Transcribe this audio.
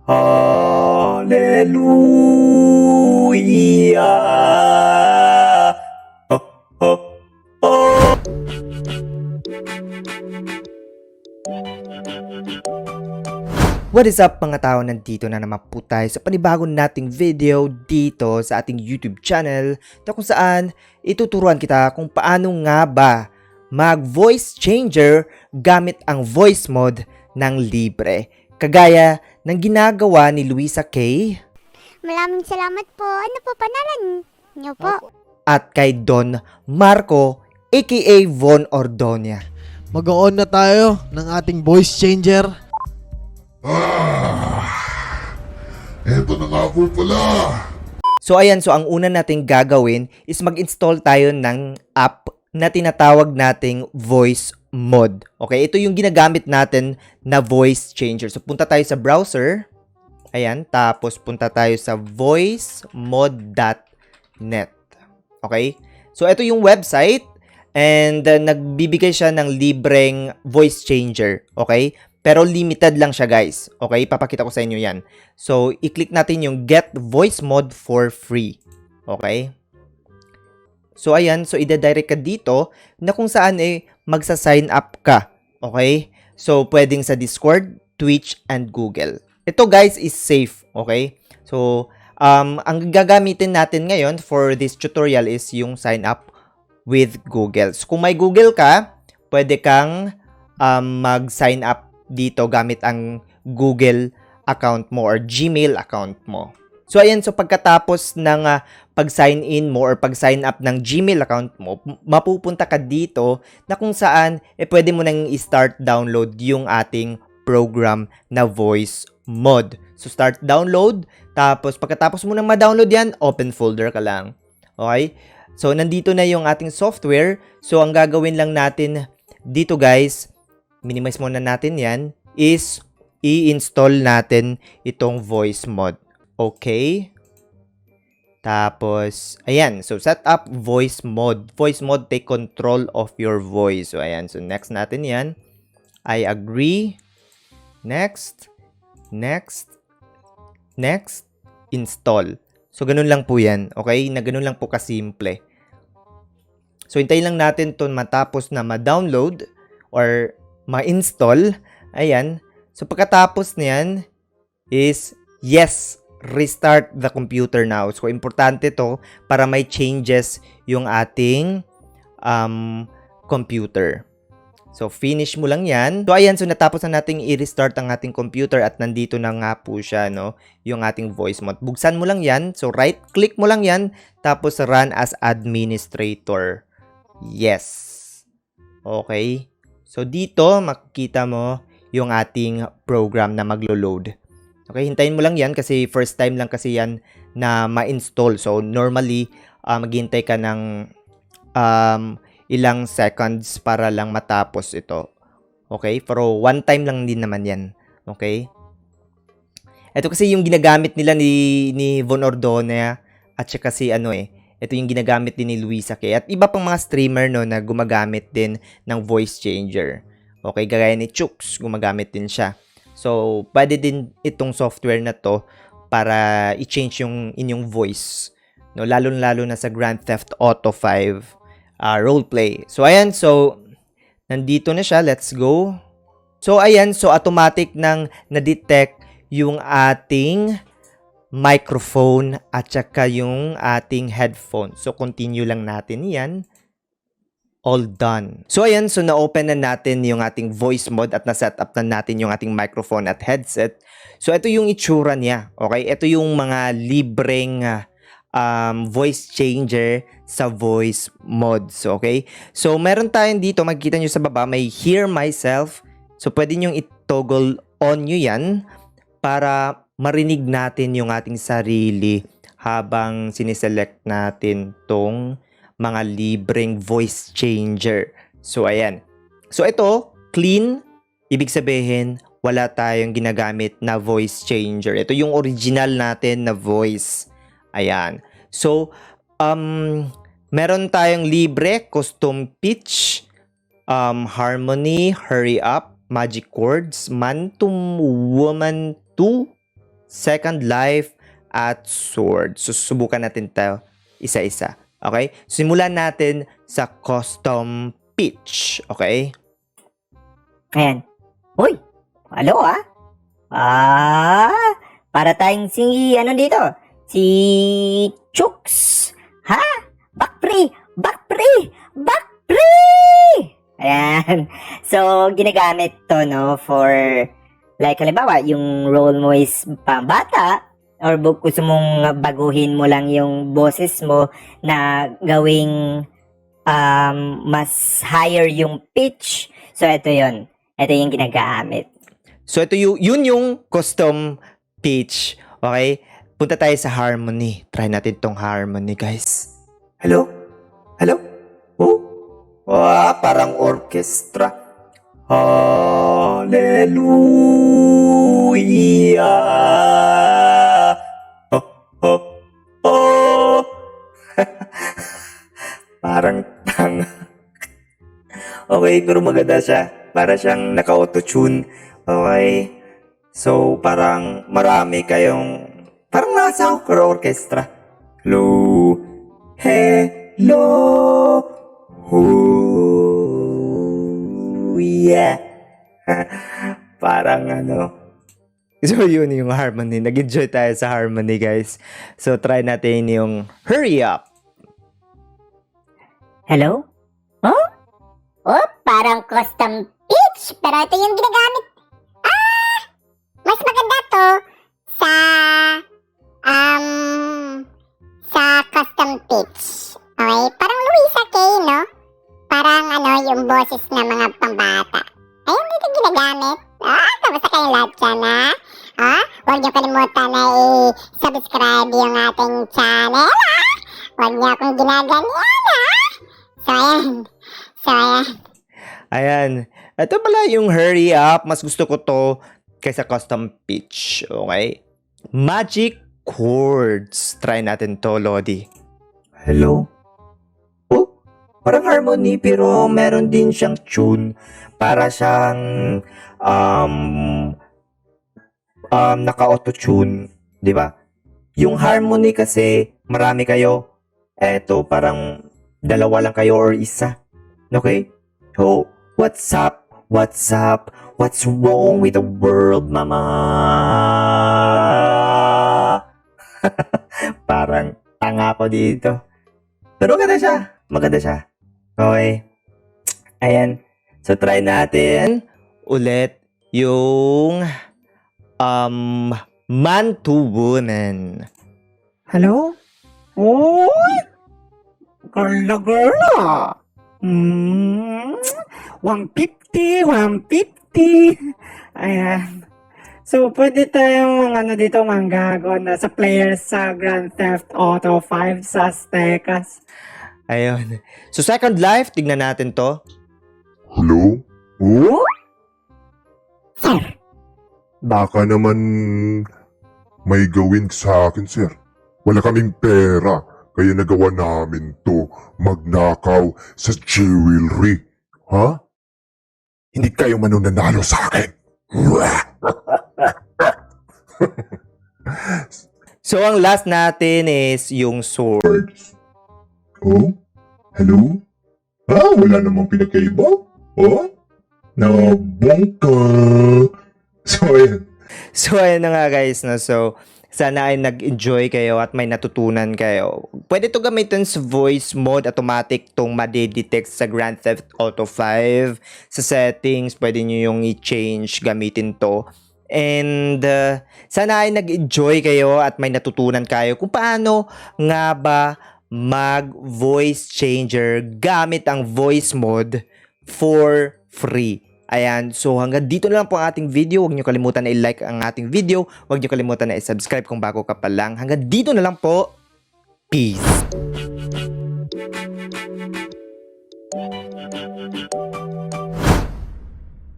Hallelujah! Oh, oh, oh. What is up mga tao? Nandito na naman po tayo sa panibagong nating video dito sa ating YouTube channel na kung saan ituturuan kita kung paano nga ba mag-voice changer gamit ang voice mod ng libre. Kagaya ng ginagawa ni Luisa K. Maraming salamat po. Ano po pangalan niyo po? At kay Don Marco aka VonOrdonaYT. Mag-on na tayo ng ating voice changer. Eto na nga po pala. So ayan, so ang una nating gagawin is mag-install tayo ng app na tinatawag nating VoiceMOD. Okay, ito yung ginagamit natin na voice changer. So punta tayo sa browser. Ayan, tapos punta tayo sa voicemod.net. Okay? So ito yung website and nagbibigay siya ng libreng voice changer. Okay? Pero limited lang siya, guys. Okay? Papakita ko sa inyo yan. So, i-click natin yung Get Voice Mod for Free. Okay? So, ayan. So, ida-direct ka dito na kung saan magsa-sign up ka. Okay? So, pwedeng sa Discord, Twitch, and Google. Ito, guys, is safe. Okay? So, ang gagamitin natin ngayon for this tutorial is yung sign up with Google. So, kung may Google ka, pwede kang mag-sign up dito gamit ang Google account mo or Gmail account mo. So, ayan. So, pagkatapos ng pag-sign in mo or pag-sign up ng Gmail account mo, mapupunta ka dito na kung saan pwede mo nang i-start download yung ating program na VoiceMod. So, start download. Tapos, pagkatapos mo nang ma-download yan, open folder ka lang. Okay? So, nandito na yung ating software. So, ang gagawin lang natin dito, guys, minimize muna natin yan, is i-install natin itong VoiceMod. Okay? Tapos, ayan. So, set up VoiceMod. VoiceMod, take control of your voice. So, ayan. So, next natin yan. I agree. Next. Next. Next. Install. So, ganun lang po yan. Okay? Na ganun lang po kasimple. So, hintayin lang natin to matapos na ma-download or ma-install. Ayan. So, pagkatapos niyan is, yes, restart the computer now. So, importante to para may changes yung ating computer. So, finish mo lang yan. So, ayan. So, natapos na nating i-restart ang ating computer at nandito na nga po siya, no? Yung ating voice mod. Buksan mo lang yan. So, right-click mo lang yan. Tapos, run as administrator. Yes. Okay. So, dito, makikita mo yung ating program na maglo-load. Okay, hintayin mo lang yan kasi first time lang kasi yan na ma-install. So, normally, maghintay ka ng ilang seconds para lang matapos ito. Okay, pero one time lang din naman yan. Okay. Ito kasi yung ginagamit nila ni VonOrdonaYT at saka si ito yung ginagamit din ni Luisa K. At iba pang mga streamer no na gumagamit din ng voice changer. Okay, gaya ni Chooks, gumagamit din siya. So, pwede din itong software na to para i-change yung inyong voice. No, lalo-lalo na sa Grand Theft Auto 5 Roleplay. So, ayan. So, nandito na siya. Let's go. So, ayan. So, automatic nang na-detect yung ating microphone at saka yung ating headphone. So, continue lang natin yan. All done. So, ayan. So, na-open na natin yung ating voice mod at na-set up na natin yung ating microphone at headset. So, ito yung itsura niya. Okay? Ito yung mga libreng voice changer sa voice mods. Okay? So, meron tayong dito. Makikita nyo sa baba, may hear myself. So, pwede nyo i-toggle on nyo yan para marinig natin yung ating sarili habang siniselect natin tong mga libreng voice changer. So, ayan. So, ito, clean. Ibig sabihin, wala tayong ginagamit na voice changer. Ito yung original natin na voice. Ayan. So, meron tayong libre, custom pitch, harmony, hurry up, magic chords, man to woman to, second life, at sword. So, susubukan natin tayo isa-isa. Okay? Simulan natin sa custom pitch. Okay? Ayan. Uy! Halo para tayong si, ano dito? Si Chooks. Ha? Back free! Back free! Back free! Ayan. So, ginagamit to, no, for, like, halimbawa, yung role mo is pambata, or gusto mong baguhin mo lang yung boses mo na gawing mas higher yung pitch. So, ito yon. Ito yung ginagamit. So, ito yun yung custom pitch. Okay? Punta tayo sa harmony. Try natin tong harmony, guys. Hello? Hello? Oh? Parang orchestra. Hallelujah! Oh, oh, oh! Parang tanga. Okay, pero maganda siya. Para siyang naka-auto-tune. Okay. So, parang marami kayong... Parang nasa orchestra. Hello. Hello. Oh, yeah. Parang ano. So, yun yung harmony. Nag-enjoy tayo sa harmony, guys. So, try natin yung hurry up. Hello? Oh, parang custom pitch. Pero ito yung ginagamit. Mas maganda to sa custom pitch. Okay? Parang Luisa K, no? Parang yung boses ng mga pambata. Ayun, dito ginagamit. Kamusta kayong lahat dyan, ha? Huwag niyo kalimutan na i-subscribe yung ating channel, ha? Huwag niyo akong ginaganyan, ha? So, ayan. Ayan. Ito pala yung hurry up. Mas gusto ko to kaysa custom pitch. Okay? Magic chords. Try natin to, Lodi. Hello? Oh, parang harmony pero meron din siyang tune. Para siyang naka-auto-tune. Di ba? Yung harmony kasi marami kayo. Eto, parang dalawa lang kayo or isa. Okay? So, what's up? What's up? What's wrong with the world, mama? Parang tanga ko dito. Pero maganda siya. Maganda siya. Okay. Ayan. So, try natin ulit yung man to woman. Hello? Oh? Girl. 150. Ayan. So, pwede tayong dito manggago na sa players sa Grand Theft Auto 5 sa Aztecas. Ayun. So, second life, tignan natin to. Hello? Oh? Baka naman may gawin sa akin, sir. Wala kaming pera, kaya nagawa namin to magnakaw sa jewelry. Ha? Hindi kayo manunanalo sa akin. So, ang last natin is yung sword. Oh? Hello? Wala namang pinagkaiba? Oh? Nabongka! So, ayan na nga guys. No? So, sana ay nag-enjoy kayo at may natutunan kayo. Pwede to gamitin sa voice mode. Automatic tong madedetect sa Grand Theft Auto 5. Sa settings, pwede nyo yung i-change. Gamitin to. And sana ay nag-enjoy kayo at may natutunan kayo kung paano nga ba mag-voice changer gamit ang voice mode for free. Ayan, so hanggang dito na lang po ang ating video. Huwag nyo kalimutan na i-like ang ating video. Huwag nyo kalimutan na i-subscribe kung bago ka pa lang. Hanggang dito na lang po. Peace!